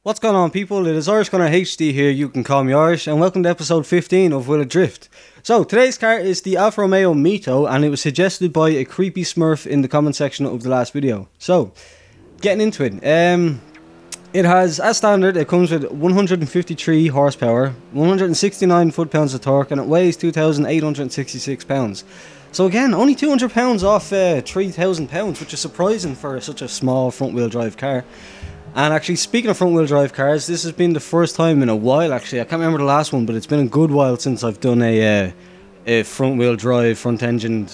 What's going on, people? It is Irish Gunner HD here, you can call me Irish, and welcome to episode 15 of Will It Drift. So, today's car is the Alfa Romeo Mito, and it was suggested by a creepy smurf in the comment section of the last video. So, getting into it. It has, as standard, it comes with 153 horsepower, 169 foot-pounds of torque, and it weighs 2,866 pounds. So again, only 200 pounds off 3,000 pounds, which is surprising for such a small front-wheel drive car. And actually, speaking of front-wheel drive cars, this has been the first time in a while, actually. I can't remember the last one, but it's been a good while since I've done a front-wheel drive, front-engine,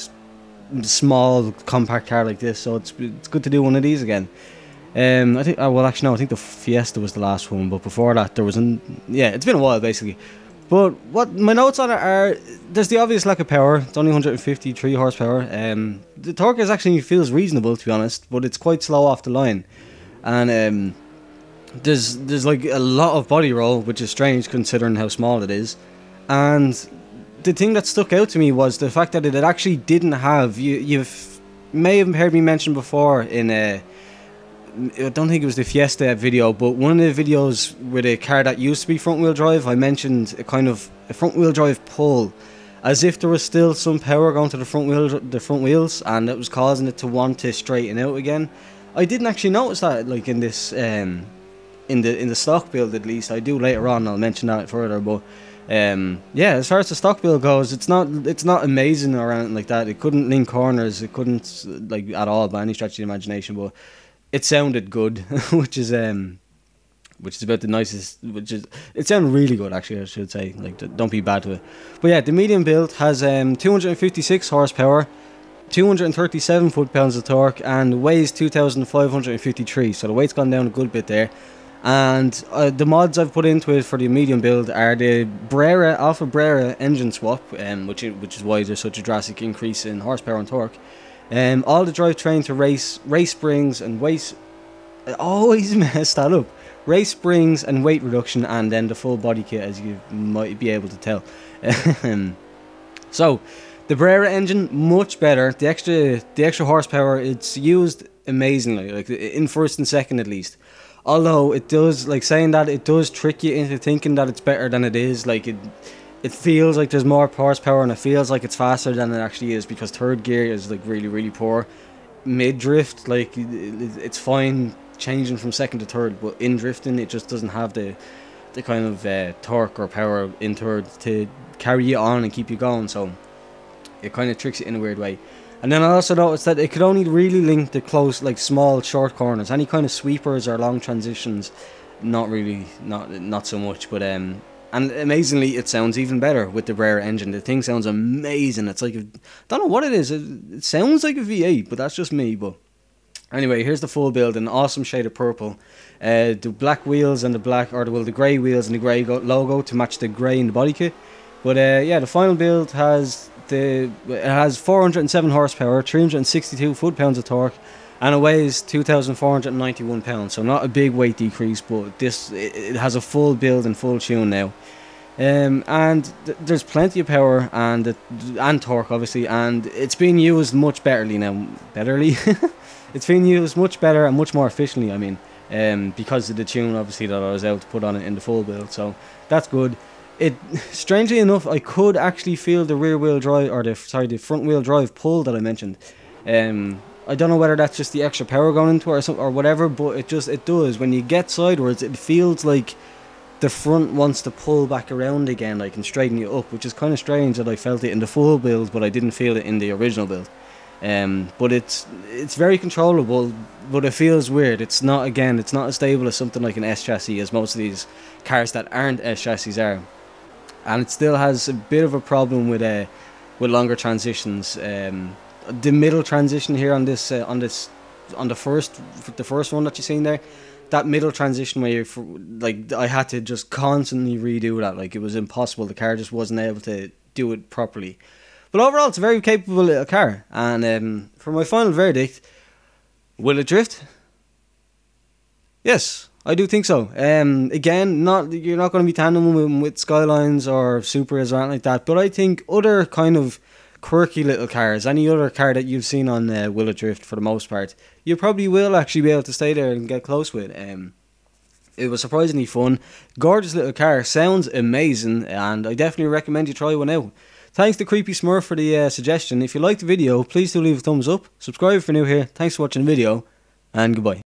small, compact car like this. So it's good to do one of these again. I think, well, actually, no, I think the Fiesta was the last one, but before that, there was yeah, it's been a while, basically. But what my notes on it are, there's the obvious lack of power. It's only 153 horsepower. The torque actually feels reasonable, to be honest, but it's quite slow off the line. And there's like a lot of body roll, which is strange considering how small it is. And the thing that stuck out to me was the fact that it actually didn't have, you may have heard me mention before in I don't think it was the Fiesta video, but one of the videos with a car that used to be front wheel drive, I mentioned a kind of a front wheel drive pull, as if there was still some power going to the front wheels, and it was causing it to want to straighten out again. I didn't actually notice that, like in this, in the stock build at least. I do later on. I'll mention that further. But yeah, as far as the stock build goes, it's not amazing or anything like that. It couldn't link corners. It couldn't like at all by any stretch of the imagination. But it sounded good, which is about the nicest. It sounded really good, actually. I should say. Like, don't be bad to it. But yeah, the medium build has 256 horsepower. 237 foot-pounds of torque and weighs 2,553, so the weight's gone down a good bit there. And the mods I've put into it for the medium build are the Alfa Brera engine swap, which is why there's such a drastic increase in horsepower and torque. All the drivetrain to race springs and weight. I always mess that up. Race springs and weight reduction, and then the full body kit, as you might be able to tell. So. The Brera engine, much better. The extra horsepower, it's used amazingly, like in first and second at least. Although it does, like saying that, it does trick you into thinking that it's better than it is. Like it feels like there's more horsepower and it feels like it's faster than it actually is, because third gear is like really poor. Mid drift, like it's fine changing from second to third, but in drifting it just doesn't have the kind of torque or power in third to carry you on and keep you going. So it kind of tricks it in a weird way. And then I also noticed that it could only really link the close, like small, short corners. Any kind of sweepers or long transitions, not really, not so much. But and amazingly, it sounds even better with the Brera engine. The thing sounds amazing. It's like, I don't know what it is. It sounds like a V8, but that's just me. But anyway, here's the full build, an awesome shade of purple. The black wheels and the grey wheels and the grey logo to match the grey in the body kit. But yeah, the final build has. It has 407 horsepower, 362 foot-pounds of torque, and it weighs 2,491 pounds. So not a big weight decrease, but it has a full build and full tune now. And there's plenty of power and torque, obviously, and it's being used much betterly now. It's being used much better and much more efficiently. I mean, because of the tune, obviously, that I was able to put on it in the full build. So that's good. Strangely enough, I could actually feel the rear wheel drive, or the front wheel drive pull that I mentioned. I don't know whether that's just the extra power going into it or whatever, but it does. When you get sideways, it feels like the front wants to pull back around again, like, and straighten you up, which is kind of strange that I felt it in the full build, but I didn't feel it in the original build. But it's very controllable, but it feels weird. It's not as stable as something like an S chassis, as most of these cars that aren't S chassis are. And it still has a bit of a problem with longer transitions. The middle transition here on the first one that you've seen there, that middle transition where I had to just constantly redo that. Like, it was impossible. The car just wasn't able to do it properly. But overall, it's a very capable little car. And for my final verdict, will it drift? Yes. I do think so. Again, you're not going to be tandeming with Skylines or Supras or anything like that, but I think other kind of quirky little cars, any other car that you've seen on Will It Drift for the most part, you probably will actually be able to stay there and get close with. It was surprisingly fun. Gorgeous little car, sounds amazing, and I definitely recommend you try one out. Thanks to Creepy Smurf for the suggestion. If you liked the video, please do leave a thumbs up. Subscribe if you're new here. Thanks for watching the video, and goodbye.